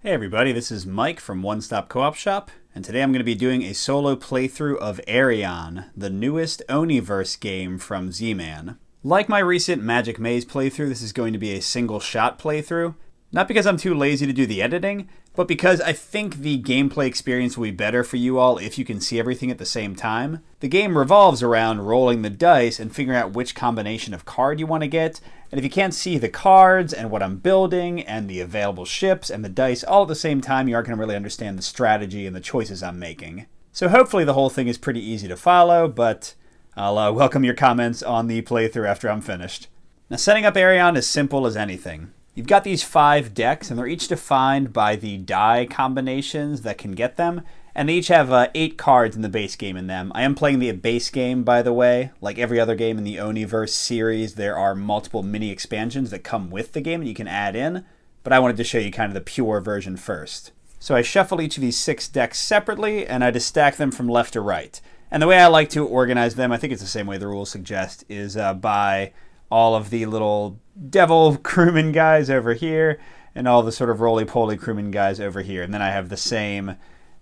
Hey everybody, this is Mike from One Stop Co-op Shop, and today I'm going to be doing a solo playthrough of Aerion, the newest Oniverse game from Z-Man. Like my recent Magic Maze playthrough, this is going to be a single-shot playthrough. Not because I'm too lazy to do the editing, but because I think the gameplay experience will be better for you all if you can see everything at the same time. The game revolves around rolling the dice and figuring out which combination of card you want to get, and if you can't see the cards and what I'm building and the available ships and the dice all at the same time, you aren't going to really understand the strategy and the choices I'm making. So hopefully the whole thing is pretty easy to follow, but I'll welcome your comments on the playthrough after I'm finished. Now, setting up Aerion is simple as anything. You've got these 5 decks, and they're each defined by the die combinations that can get them, and they each have 8 cards in the base game in them. I am playing the base game, by the way. Like every other game in the Oniverse series, there are multiple mini expansions that come with the game that you can add in, but I wanted to show you kind of the pure version first. So I shuffle each of these 6 decks separately, and I just stack them from left to right. And the way I like to organize them, I think it's the same way the rules suggest, is by all of the little devil crewman guys over here, and all the sort of roly-poly crewman guys over here. And then I have the same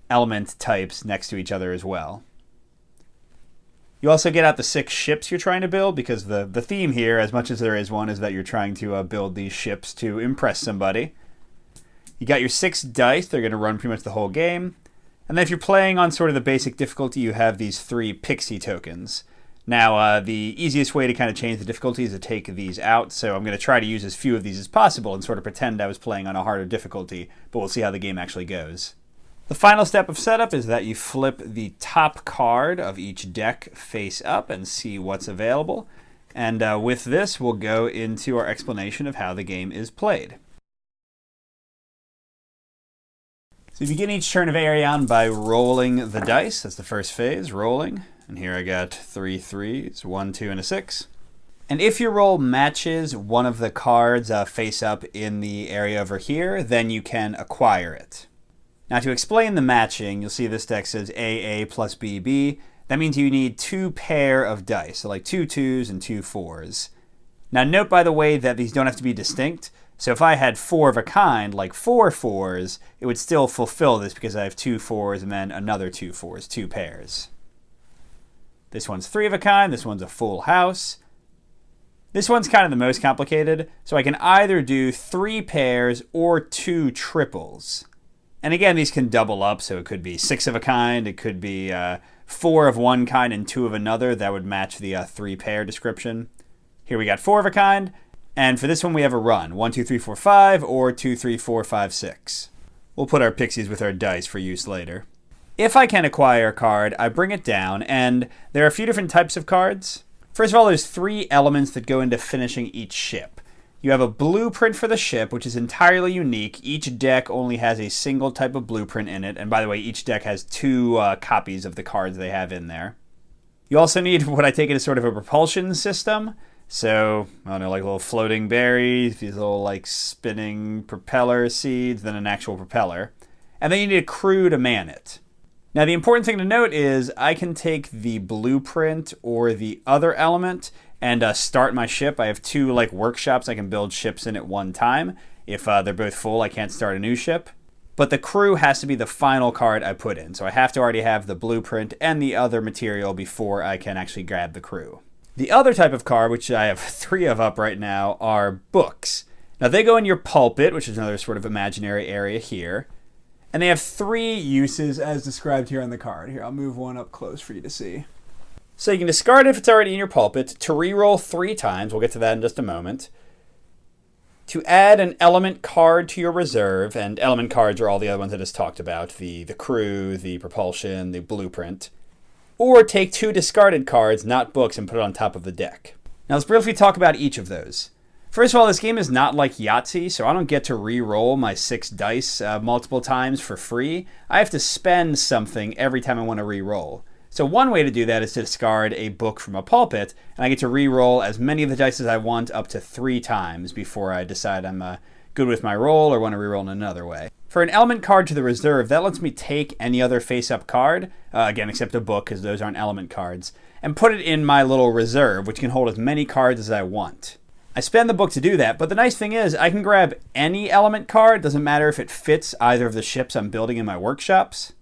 element types next to each other as well. You also get out the 6 ships you're trying to build, because the theme here, as much as there is one, is that you're trying to build these ships to impress somebody. You got your 6 dice. They're going to run pretty much the whole game. And then if you're playing on sort of the basic difficulty, you have these 3 pixie tokens. Now, the easiest way to kind of change the difficulty is to take these out, so I'm going to try to use as few of these as possible and sort of pretend I was playing on a harder difficulty, but we'll see how the game actually goes. The final step of setup is that you flip the top card of each deck face up and see what's available, and with this, we'll go into our explanation of how the game is played. So you begin each turn of Aerion by rolling the dice. That's the first phase, rolling. And here I got 3 3s, 1, 2, and a 6. And if your roll matches one of the cards face up in the area over here, then you can acquire it. Now to explain the matching, you'll see this deck says AA plus BB. That means you need 2 pair of dice, so like 2 2s and 2 4s. Now note, by the way, that these don't have to be distinct. So if I had 4 of a kind, like 4 4s, it would still fulfill this because I have 2 4s and then another 2 4s, 2 pairs. This one's 3 of a kind, this one's a full house. This one's kind of the most complicated, so I can either do 3 pairs or 2 triples. And again, these can double up, so it could be 6 of a kind, it could be 4 of one kind and 2 of another. That would match the 3 pair description. Here we got 4 of a kind, and for this one we have a run, 1, 2, 3, 4, 5, or 2, 3, 4, 5, 6. We'll put our pixies with our dice for use later. If I can acquire a card, I bring it down, and there are a few different types of cards. First of all, there's 3 elements that go into finishing each ship. You have a blueprint for the ship, which is entirely unique. Each deck only has a single type of blueprint in it, and by the way, each deck has 2 copies of the cards they have in there. You also need what I take it as sort of a propulsion system. So, I don't know, like little floating berries, these little like spinning propeller seeds, then an actual propeller. And then you need a crew to man it. Now, the important thing to note is I can take the blueprint or the other element and start my ship. I have 2 like workshops I can build ships in at one time. If they're both full, I can't start a new ship. But the crew has to be the final card I put in. So I have to already have the blueprint and the other material before I can actually grab the crew. The other type of card, which I have 3 of up right now, are books. Now, they go in your pulpit, which is another sort of imaginary area here. And they have 3 uses as described here on the card. Here, I'll move one up close for you to see. So you can discard it if it's already in your pulpit, to reroll 3 times, we'll get to that in just a moment, to add an element card to your reserve, and element cards are all the other ones I just talked about, the crew, the propulsion, the blueprint, or take 2 discarded cards, not books, and put it on top of the deck. Now let's briefly talk about each of those. First of all, this game is not like Yahtzee, so I don't get to re-roll my 6 dice multiple times for free. I have to spend something every time I want to re-roll. So one way to do that is to discard a book from a pulpit, and I get to re-roll as many of the dice as I want up to 3 times before I decide I'm good with my roll or want to re-roll in another way. For an element card to the reserve, that lets me take any other face-up card, again except a book because those aren't element cards, and put it in my little reserve, which can hold as many cards as I want. I spend the book to do that, but the nice thing is I can grab any element card, doesn't matter if it fits either of the ships I'm building in my workshops.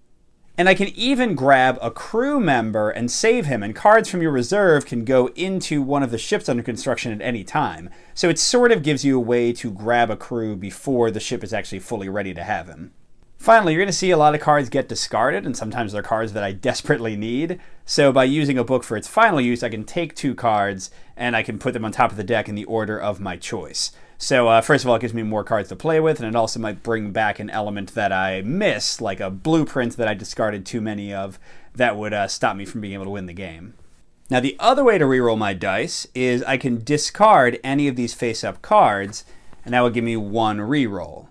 And I can even grab a crew member and save him, and cards from your reserve can go into one of the ships under construction at any time. So it sort of gives you a way to grab a crew before the ship is actually fully ready to have him. Finally, you're going to see a lot of cards get discarded, and sometimes they're cards that I desperately need. So by using a book for its final use, I can take 2 cards, and I can put them on top of the deck in the order of my choice. So first of all, it gives me more cards to play with, and it also might bring back an element that I miss, like a blueprint that I discarded too many of, that would stop me from being able to win the game. Now, the other way to reroll my dice is I can discard any of these face-up cards, and that will give me 1 reroll.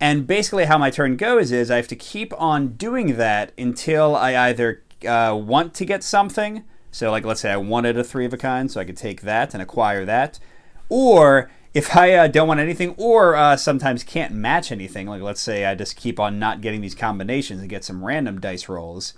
And basically how my turn goes is I have to keep on doing that until I either want to get something. So like, let's say I wanted a 3 of a kind, so I could take that and acquire that. Or if I don't want anything, or sometimes can't match anything, like let's say I just keep on not getting these combinations and get some random dice rolls,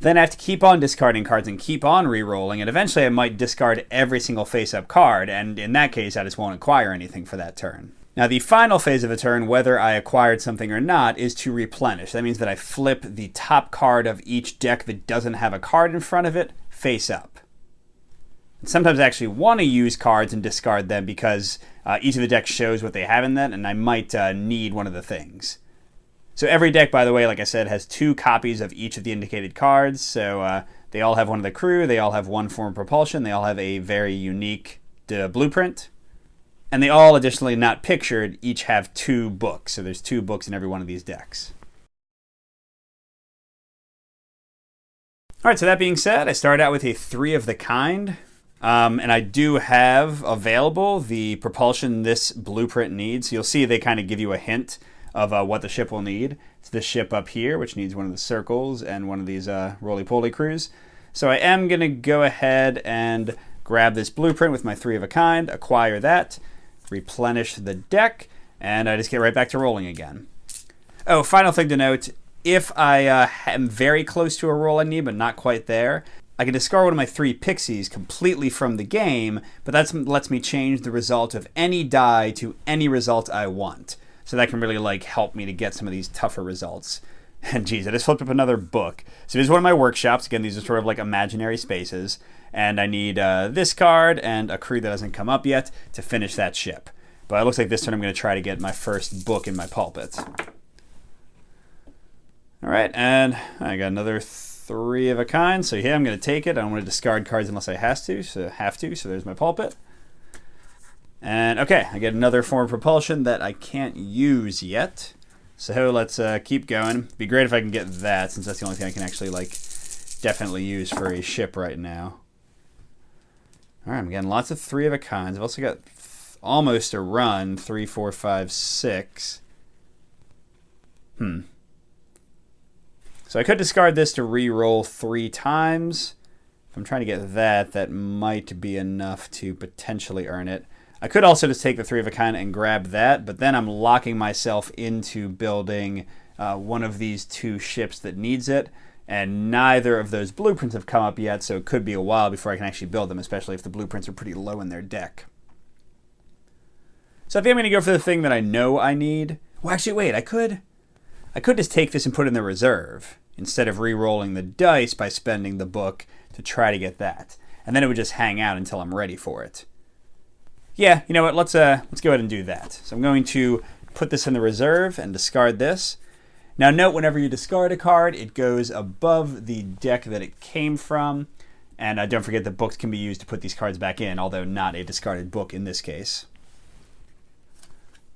then I have to keep on discarding cards and keep on re-rolling, and eventually I might discard every single face-up card, and in that case I just won't acquire anything for that turn. Now, the final phase of a turn, whether I acquired something or not, is to replenish. That means that I flip the top card of each deck that doesn't have a card in front of it face up. And sometimes I actually want to use cards and discard them because each of the decks shows what they have in that, and I might need one of the things. So every deck, by the way, like I said, has 2 copies of each of the indicated cards. So they all have one of the crew, they all have 1 form of propulsion, they all have a very unique blueprint. And they all, additionally not pictured, each have 2 books. So there's 2 books in every one of these decks. All right, so that being said, I started out with a 3 of the kind. And I do have available the propulsion this blueprint needs. You'll see they kind of give you a hint of what the ship will need. It's this ship up here, which needs one of the circles and one of these roly-poly crews. So I am going to go ahead and grab this blueprint with my 3 of a kind, acquire that, replenish the deck, and I just get right back to rolling again. Oh, final thing to note, if I am very close to a roll I need, but not quite there, I can discard one of my 3 pixies completely from the game, but that lets me change the result of any die to any result I want. So that can really help me to get some of these tougher results. And geez, I just flipped up another book. So this is one of my workshops. Again, these are sort of like imaginary spaces. And I need this card and a crew that hasn't come up yet to finish that ship. But it looks like this turn I'm going to try to get my first book in my pulpit. All right, and I got another 3 of a kind. So yeah, I'm going to take it. I don't want to discard cards unless I have to. So there's my pulpit. And okay, I get another form of propulsion that I can't use yet. So let's keep going. Be great if I can get that, since that's the only thing I can actually definitely use for a ship right now. All right, I'm getting lots of 3 of a kinds. I've also got almost a run, 3, 4, 5, 6. So I could discard this to re-roll 3 times. If I'm trying to get that, that might be enough to potentially earn it. I could also just take the 3 of a kind and grab that, but then I'm locking myself into building one of these 2 ships that needs it, and neither of those blueprints have come up yet, so it could be a while before I can actually build them, especially if the blueprints are pretty low in their deck. So I think I'm going to go for the thing that I know I need. Well, actually, wait, I could just take this and put it in the reserve, instead of re-rolling the dice by spending the book to try to get that. And then it would just hang out until I'm ready for it. Yeah, you know what, let's go ahead and do that. So I'm going to put this in the reserve and discard this. Now note, whenever you discard a card, it goes above the deck that it came from. And don't forget that books can be used to put these cards back in, although not a discarded book in this case.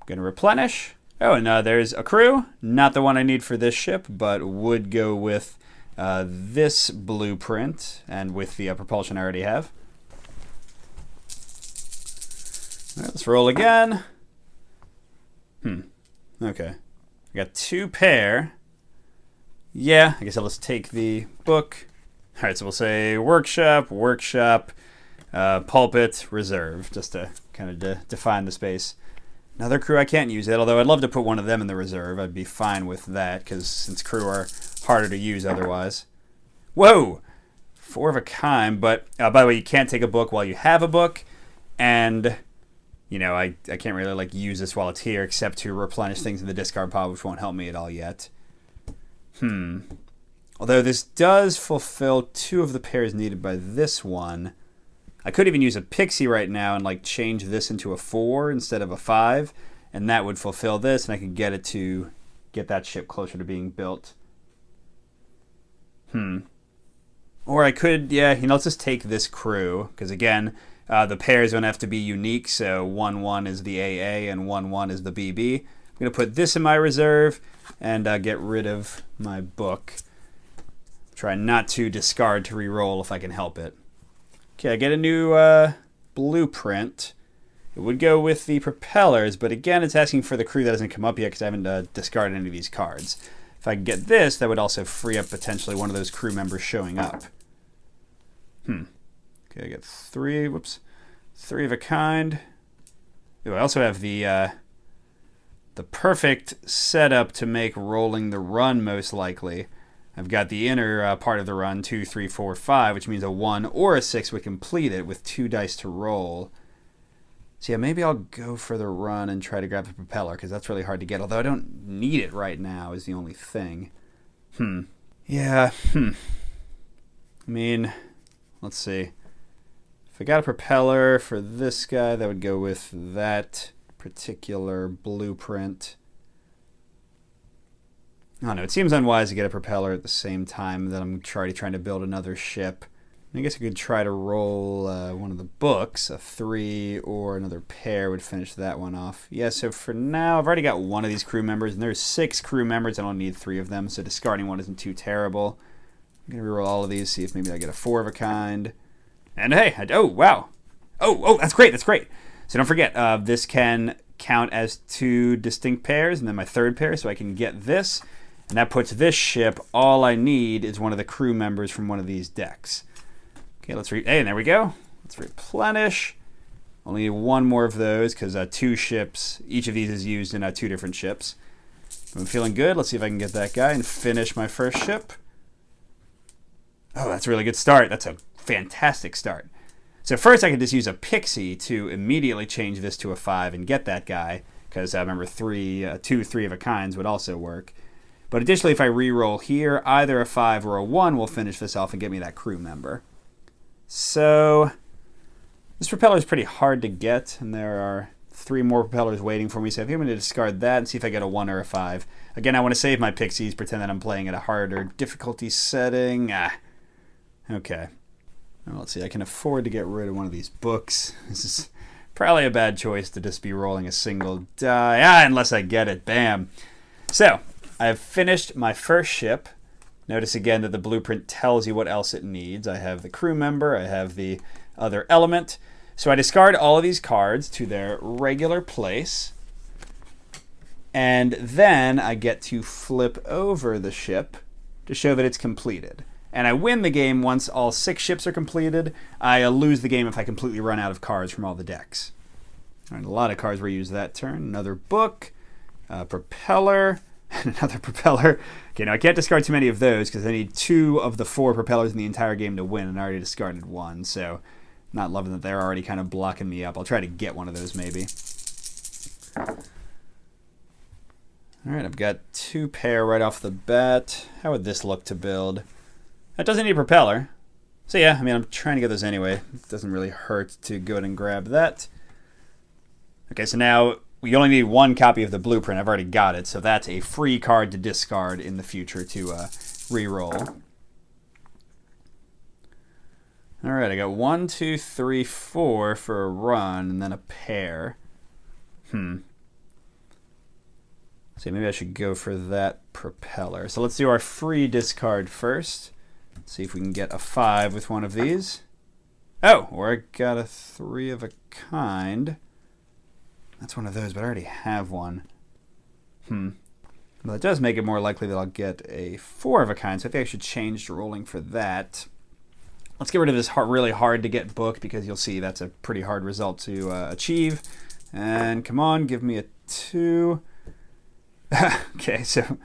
I'm going to replenish. Oh, and there's a crew. Not the one I need for this ship, but would go with this blueprint and with the propulsion I already have. All right, let's roll again. Okay. I got 2 pair. Yeah, I guess I'll just take the book. All right, so we'll say workshop, pulpit, reserve, just to kind of define the space. Another crew I can't use it, although I'd love to put one of them in the reserve. I'd be fine with that, because since crew are harder to use otherwise. Whoa! 4 of a kind, but by the way, you can't take a book while you have a book. And, you know, I can't really, like, use this while it's here except to replenish things in the discard pile, which won't help me at all yet. Although this does fulfill 2 of the pairs needed by this one. I could even use a pixie right now and, like, change this into a 4 instead of a 5. And that would fulfill this, and I could get it to get that ship closer to being built. Or I could, yeah, you know, let's just take this crew. Because, again, the pairs don't have to be unique. So 1-1 is the AA and 1-1 is the BB. I'm going to put this in my reserve and get rid of my book. Try not to discard to re-roll if I can help it. Okay, I get a new blueprint. It would go with the propellers, but again, it's asking for the crew that hasn't come up yet because I haven't discarded any of these cards. If I could get this, that would also free up potentially one of those crew members showing up. Okay, I get 3 of a kind. Ooh, I also have the perfect setup to make rolling the run most likely. I've got the inner part of the run, 2, 3, 4, 5, which means a 1 or a 6 would complete it with 2 dice to roll. So yeah, maybe I'll go for the run and try to grab the propeller, because that's really hard to get, although I don't need it right now is the only thing. Yeah, I mean, let's see. If I got a propeller for this guy, that would go with that particular blueprint. I don't know, it seems unwise to get a propeller at the same time that I'm already trying to build another ship. I guess I could try to roll one of the books. A 3 or another pair would finish that one off. Yeah, so for now, I've already got one of these crew members, and there's 6 crew members. I don't need 3 of them, so discarding one isn't too terrible. I'm going to reroll all of these, see if maybe I get a 4 of a kind. And hey, oh, wow. Oh, that's great, that's great. So don't forget, this can count as 2 distinct pairs, and then my 3rd pair, so I can get this. And that puts this ship, all I need is one of the crew members from one of these decks. Okay, hey, and there we go. Let's replenish. Only need 1 more of those because 2 ships, each of these is used in 2 different ships. I'm feeling good. Let's see if I can get that guy and finish my first ship. Oh, that's a really good start. That's a fantastic start. So first I could just use a pixie to immediately change this to a 5 and get that guy, because I remember 2 3 of a kinds would also work. But additionally, if I re-roll here, either a 5 or a 1 will finish this off and get me that crew member. So this propeller is pretty hard to get, and there are 3 more propellers waiting for me. So I think I'm going to discard that and see if I get a 1 or a 5. Again, I want to save my pixies, pretend that I'm playing at a harder difficulty setting. Okay. Well, let's see, I can afford to get rid of one of these books. This is probably a bad choice to just be rolling a single die. Unless I get it. Bam. So I have finished my first ship. Notice again that the blueprint tells you what else it needs. I have the crew member, I have the other element. So I discard all of these cards to their regular place. And then I get to flip over the ship to show that it's completed. And I win the game once all 6 ships are completed. I lose the game if I completely run out of cards from all the decks. All right, a lot of cards were used that turn. Another book, propeller, and another propeller. Okay, now I can't discard too many of those because I need 2 of the 4 propellers in the entire game to win, and I already discarded 1, so not loving that they're already kind of blocking me up. I'll try to get one of those maybe. All right, I've got 2 pair right off the bat. How would this look to build? That doesn't need a propeller. So yeah, I mean, I'm trying to get those anyway. It doesn't really hurt to go ahead and grab that. Okay, so now we only need 1 copy of the blueprint. I've already got it, so that's a free card to discard in the future to re-roll. All right, I got 1, 2, 3, 4 for a run, and then a pair. So maybe I should go for that propeller. So let's do our free discard first. Let's see if we can get a 5 with one of these. Oh, or I got a 3 of a kind. That's one of those, but I already have one. Well, that does make it more likely that I'll get a 4 of a kind, so I think I should change rolling for that. Let's get rid of this really hard to get book, because you'll see that's a pretty hard result to achieve. And come on, give me a 2. Okay, so I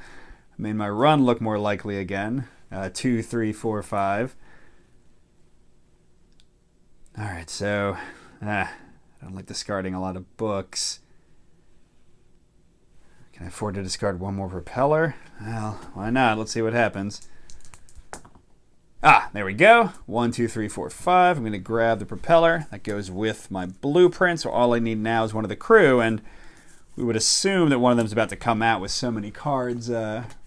made my run look more likely again. 2, 3, 4, 5. All right, so I don't like discarding a lot of books. Can I afford to discard one more propeller? Well, why not? Let's see what happens. Ah, there we go. 1, 2, 3, 4, 5. I'm going to grab the propeller. That goes with my blueprint, so all I need now is one of the crew, and we would assume that one of them is about to come out with so many cards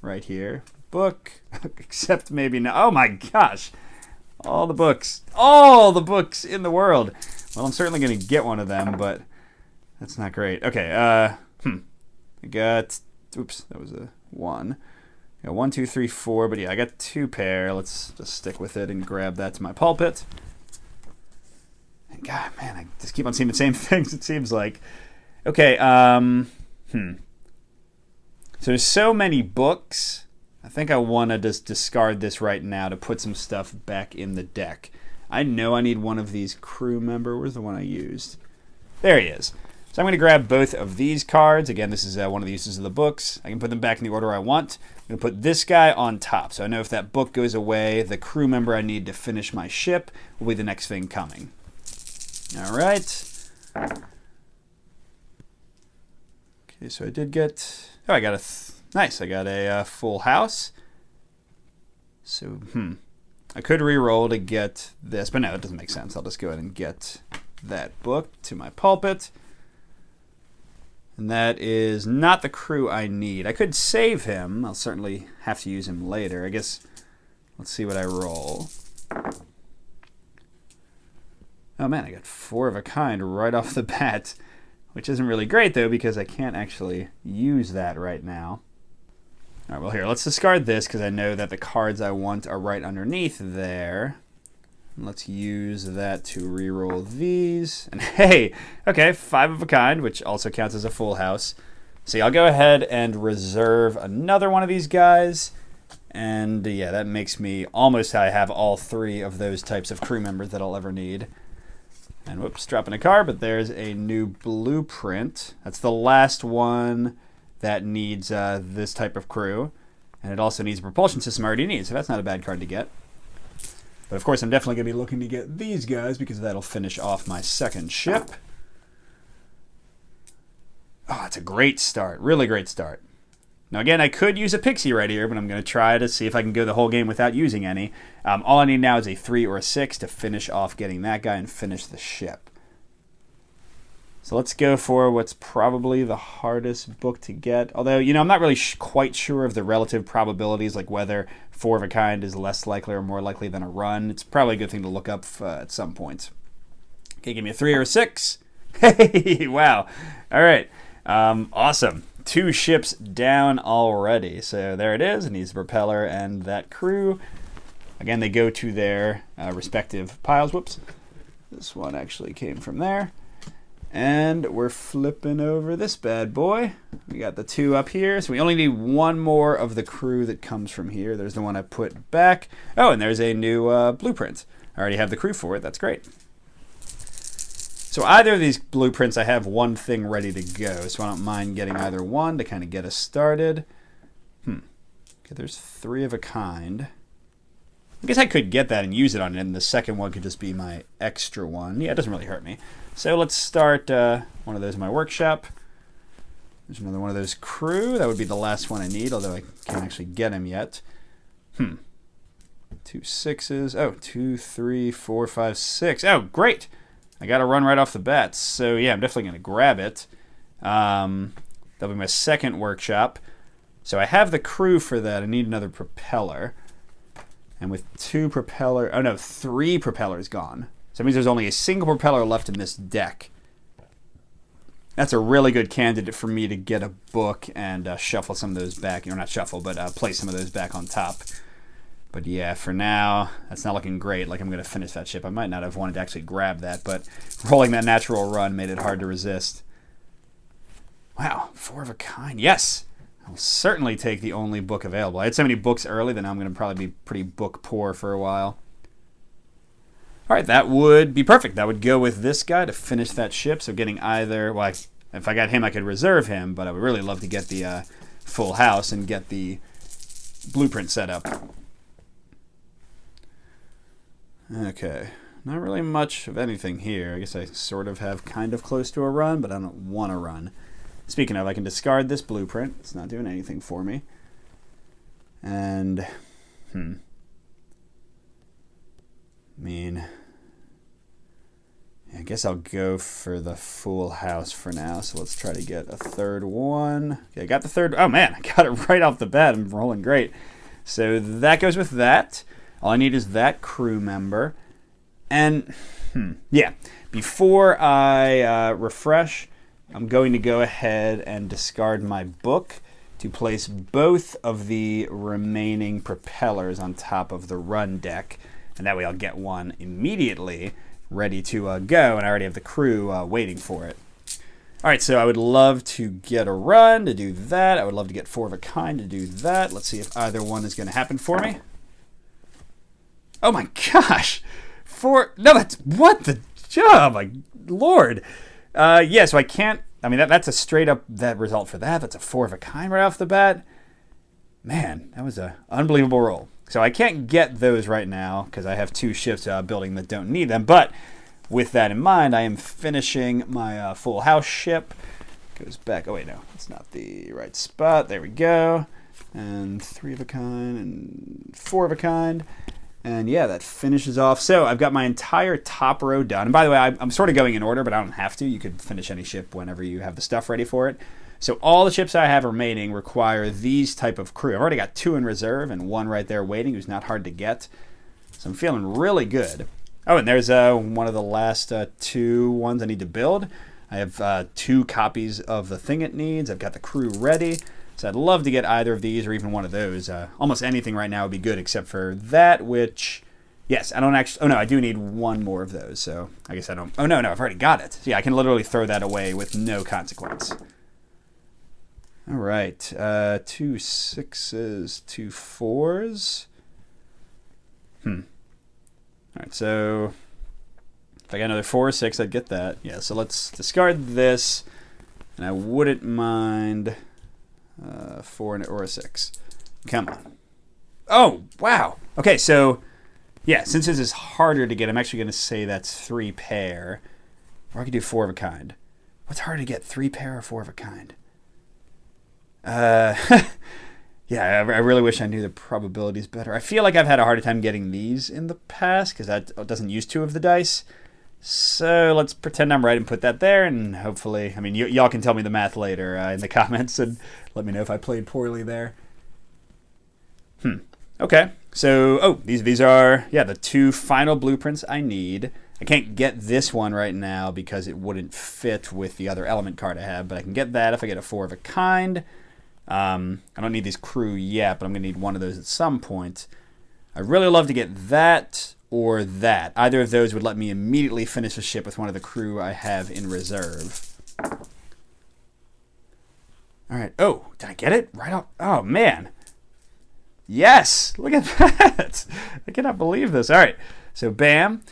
right here. Book, except maybe not. Oh my gosh. All the books in the world. Well, I'm certainly going to get one of them, but that's not great. Okay, I got, oops, that was a 1. I got 1, 2, 3, 4, but yeah, I got 2 pair. Let's just stick with it and grab that to my pulpit. And God, man, I just keep on seeing the same things, it seems like. Okay, So there's so many books. I think I want to just discard this right now to put some stuff back in the deck. I know I need one of these crew member. Where's the one I used? There he is. So I'm going to grab both of these cards. Again, this is one of the uses of the books. I can put them back in the order I want. I'm going to put this guy on top. So I know if that book goes away, the crew member I need to finish my ship will be the next thing coming. All right. Okay, so I did get... Oh, I got a... Nice, I got a full house. So, I could re-roll to get this, but no, it doesn't make sense. I'll just go ahead and get that book to my pulpit. And that is not the crew I need. I could save him. I'll certainly have to use him later. I guess, let's see what I roll. Oh man, I got 4 of a kind right off the bat, which isn't really great though because I can't actually use that right now. All right, well here, let's discard this because I know that the cards I want are right underneath there. Let's use that to re-roll these. And hey, okay, 5 of a kind, which also counts as a full house. See, I'll go ahead and reserve another one of these guys. And yeah, that makes me almost I have all 3 of those types of crew members that I'll ever need. And whoops, dropping a card, but there's a new blueprint. That's the last one that needs this type of crew. And it also needs a propulsion system I already need, so that's not a bad card to get. But of course, I'm definitely going to be looking to get these guys because that'll finish off my second ship. Oh, it's a great start. Really great start. Now again, I could use a pixie right here, but I'm going to try to see if I can go the whole game without using any. All I need now is a 3 or a 6 to finish off getting that guy and finish the ship. So let's go for what's probably the hardest book to get. Although, you know, I'm not really quite sure of the relative probabilities, like whether 4 of a kind is less likely or more likely than a run. It's probably a good thing to look up at some point. Okay, give me a 3 or a 6. Hey, wow. All right. Awesome. 2 ships down already. So there it is. It needs the propeller and that crew. Again, they go to their respective piles. Whoops. This one actually came from there. And we're flipping over this bad boy. We got the 2 up here. So we only need 1 more of the crew that comes from here. There's the one I put back. Oh, and there's a new blueprint. I already have the crew for it. That's great. So either of these blueprints, I have one thing ready to go. So I don't mind getting either one to kind of get us started. Okay, there's 3 of a kind. I guess I could get that and use it on it, and the second one could just be my extra one. Yeah, it doesn't really hurt me. So let's start one of those in my workshop. There's another one of those crew. That would be the last one I need, although I can't actually get him yet. 2 6s. Oh, 2, 3, 4, 5, 6. Oh, great. I got to run right off the bat. So yeah, I'm definitely going to grab it. That'll be my second workshop. So I have the crew for that. I need another propeller. And with 3 propellers gone. So that means there's only a single propeller left in this deck. That's a really good candidate for me to get a book and shuffle some of those back. Not shuffle, but place some of those back on top. But yeah, for now, that's not looking great. Like I'm going to finish that ship. I might not have wanted to actually grab that, but rolling that natural run made it hard to resist. Wow, 4 of a kind. Yes! I'll certainly take the only book available. I had so many books early that now I'm going to probably be pretty book poor for a while. All right, that would be perfect. That would go with this guy to finish that ship. So getting either, well, if I got him, I could reserve him, but I would really love to get the full house and get the blueprint set up. Okay, not really much of anything here. I guess I sort of have kind of close to a run, but I don't want to run. Speaking of, I can discard this blueprint. It's not doing anything for me. And, I mean, I guess I'll go for the full house for now. So let's try to get a third one. Okay, I got the third. Oh, man, I got it right off the bat. I'm rolling great. So that goes with that. All I need is that crew member. And, yeah, before I refresh, I'm going to go ahead and discard my book to place both of the remaining propellers on top of the run deck. And that way I'll get one immediately ready to go, and I already have the crew waiting for it. All right, so I would love to get a run to do that. I would love to get 4 of a kind to do that. Let's see if either one is going to happen for me. Oh my gosh! No, that's what the job, my lord. Yeah, so I can't. I mean, that's a straight up that result for that. That's a 4 of a kind right off the bat. Man, that was an unbelievable roll. So I can't get those right now because I have 2 ships building that don't need them. But with that in mind, I am finishing my full house ship. Goes back. Oh wait, no, it's not the right spot. There we go. And 3 of a kind and 4 of a kind. And yeah, that finishes off. So I've got my entire top row done. And by the way, I'm sort of going in order, but I don't have to. You could finish any ship whenever you have the stuff ready for it. So all the ships I have remaining require these type of crew. I've already got 2 in reserve and 1 right there waiting, who's not hard to get. So I'm feeling really good. Oh, and there's one of the last 2 ones I need to build. I have 2 copies of the thing it needs. I've got the crew ready. So I'd love to get either of these or even one of those. Almost anything right now would be good except for that, which, yes, I don't actually, oh no, I do need 1 more of those. So I guess I don't, oh no, I've already got it. So yeah, I can literally throw that away with no consequence. All right, 2 6s, 2 4s. All right, so if I got another 4 or 6, I'd get that. Yeah, so let's discard this, and I wouldn't mind 4 or a 6. Come on. Oh, wow. Okay, so, yeah, since this is harder to get, I'm actually going to say that's 3 pair. Or I could do 4 of a kind. What's harder to get, 3 pair or 4 of a kind? Yeah, I really wish I knew the probabilities better. I feel like I've had a harder time getting these in the past because that doesn't use 2 of the dice. So let's pretend I'm right and put that there, and hopefully, I mean, y'all can tell me the math later in the comments and let me know if I played poorly there. Okay, so, these are, yeah, the 2 final blueprints I need. I can't get this one right now because it wouldn't fit with the other element card I have, but I can get that if I get a 4 of a kind. I don't need these crew yet, but I'm going to need one of those at some point. I'd really love to get that or that. Either of those would let me immediately finish a ship with one of the crew I have in reserve. All right. Oh, did I get it? Right off. Oh, man. Yes. Look at that. I cannot believe this. All right. So, bam.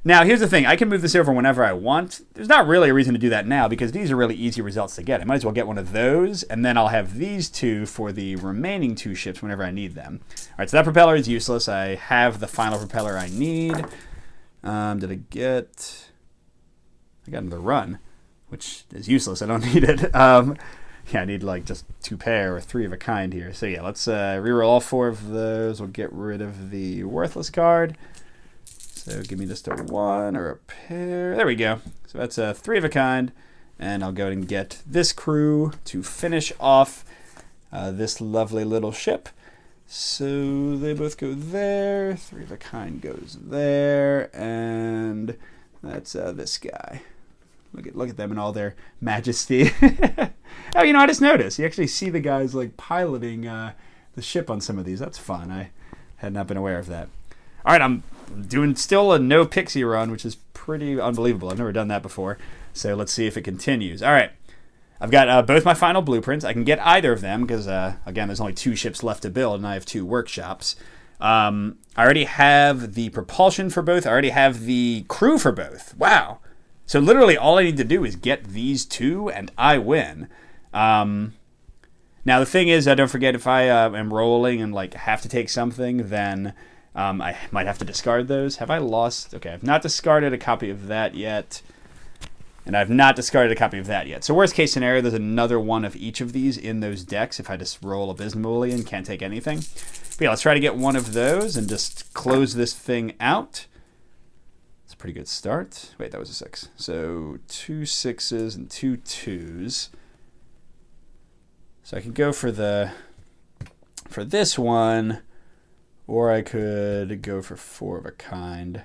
Now, here's the thing. I can move this over whenever I want. There's not really a reason to do that now because these are really easy results to get. I might as well get one of those, and then I'll have these 2 for the remaining 2 ships whenever I need them. All right, so that propeller is useless. I have the final propeller I need. Did I get... I got another run, which is useless. I don't need it. Yeah, I need like just 2 pair or 3 of a kind here. So yeah, let's reroll all 4 of those. We'll get rid of the worthless card. So give me just a 1 or a pair. There we go. So that's a 3 of a kind. And I'll go ahead and get this crew to finish off this lovely little ship. So they both go there. 3 of a kind goes there. And that's this guy. Look at them in all their majesty. Oh, I just noticed. You actually see the guys like piloting the ship on some of these. That's fun. I had not been aware of that. All right, I'm doing still a no pixie run, which is pretty unbelievable. I've never done that before. So let's see if it continues. All right, I've got both my final blueprints. I can get either of them because, again, there's only 2 ships left to build, and I have 2 workshops. I already have the propulsion for both. I already have the crew for both. Wow. So literally all I need to do is get these 2, and I win. Now, the thing is, don't forget, if I am rolling and like have to take something, then I might have to discard those. Have I lost? Okay, I've not discarded a copy of that yet. And I've not discarded a copy of that yet. So worst case scenario, there's another one of each of these in those decks if I just roll abysmally and can't take anything. But yeah, let's try to get one of those and just close this thing out. It's a pretty good start. Wait, that was a 6. So 2 6s and 2 2s. So I could go for this one, or I could go for 4 of a kind.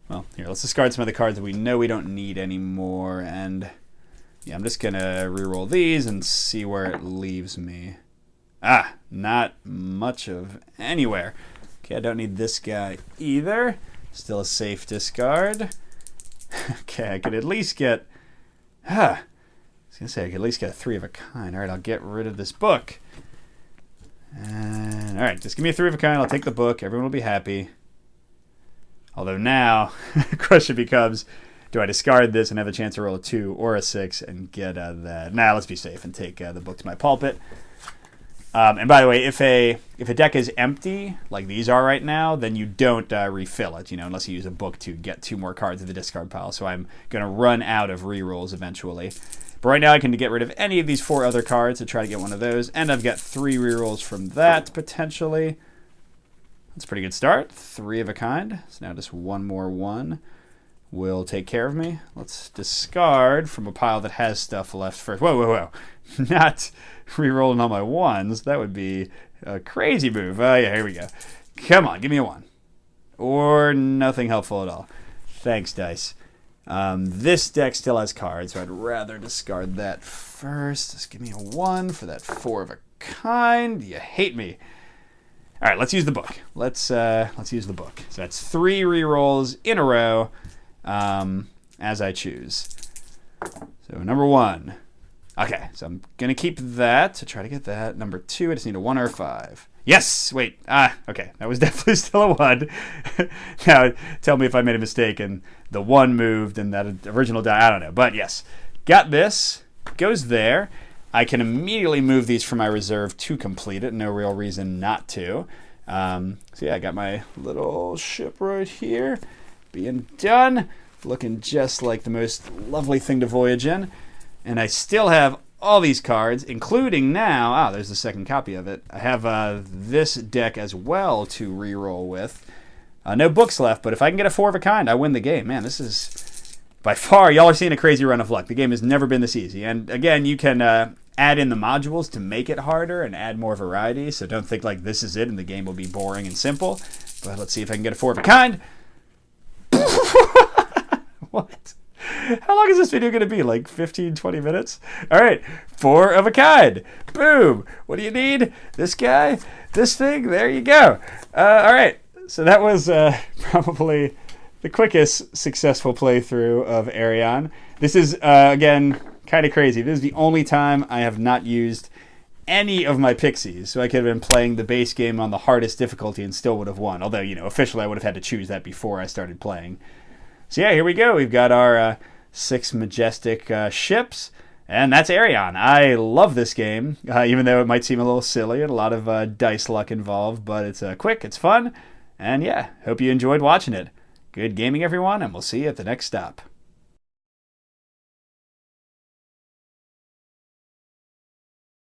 Well, here, let's discard some of the cards that we know we don't need anymore. And yeah, I'm just going to reroll these and see where it leaves me. Ah, not much of anywhere. Okay, I don't need this guy either. Still a safe discard. Okay, I could at least get... I was going to say I could at least get a 3 of a kind. All right, I'll get rid of this book. And, all right, just give me a 3 of a kind. I'll take the book. Everyone will be happy. Although now, the question becomes, do I discard this and have a chance to roll a 2 or a 6 and get out of that? Nah, let's be safe and take the book to my pulpit. And by the way, if a deck is empty, like these are right now, then you don't refill it, unless you use a book to get 2 more cards in the discard pile. So I'm going to run out of rerolls eventually. But right now I can get rid of any of these 4 other cards to try to get one of those. And I've got 3 rerolls from that, potentially. That's a pretty good start. 3 of a kind. So now just one more 1 will take care of me. Let's discard from a pile that has stuff left first. Whoa, whoa, whoa. Not re-rolling all my 1s. That would be a crazy move. Oh, yeah, here we go. Come on, give me a 1. Or nothing helpful at all. Thanks, dice. This deck still has cards, so I'd rather discard that first. Just give me a 1 for that 4 of a kind. You hate me. All right, let's use the book. Let's use the book. So that's 3 rerolls in a row as I choose. So number 1. Okay, so I'm going to keep that to try to get that. Number 2, I just need a 1 or a 5. Yes! Wait. Okay. That was definitely still a 1. Now, tell me if I made a mistake and the 1 moved and that original die. I don't know. But yes, got this. Goes there. I can immediately move these from my reserve to complete it. No real reason not to. So yeah, I got my little ship right here. Being done. Looking just like the most lovely thing to voyage in. And I still have all these cards, including now... there's the second copy of it. I have this deck as well to reroll with. No books left, but if I can get a 4 of a kind, I win the game. Man, this is... By far, y'all are seeing a crazy run of luck. The game has never been this easy. And again, you can add in the modules to make it harder and add more variety. So don't think like this is it and the game will be boring and simple. But let's see if I can get a 4 of a kind. What? How long is this video going to be? Like 15, 20 minutes? All right. 4 of a kind. Boom. What do you need? This guy? This thing? There you go. All right. So that was probably the quickest successful playthrough of Aerion. This is, again, kind of crazy. This is the only time I have not used any of my pixies. So I could have been playing the base game on the hardest difficulty and still would have won. Although, officially I would have had to choose that before I started playing. So yeah, here we go. We've got our 6 majestic ships. And that's Aerion. I love this game, even though it might seem a little silly and a lot of dice luck involved. But it's quick, it's fun. And yeah, hope you enjoyed watching it. Good gaming, everyone, and we'll see you at the next stop.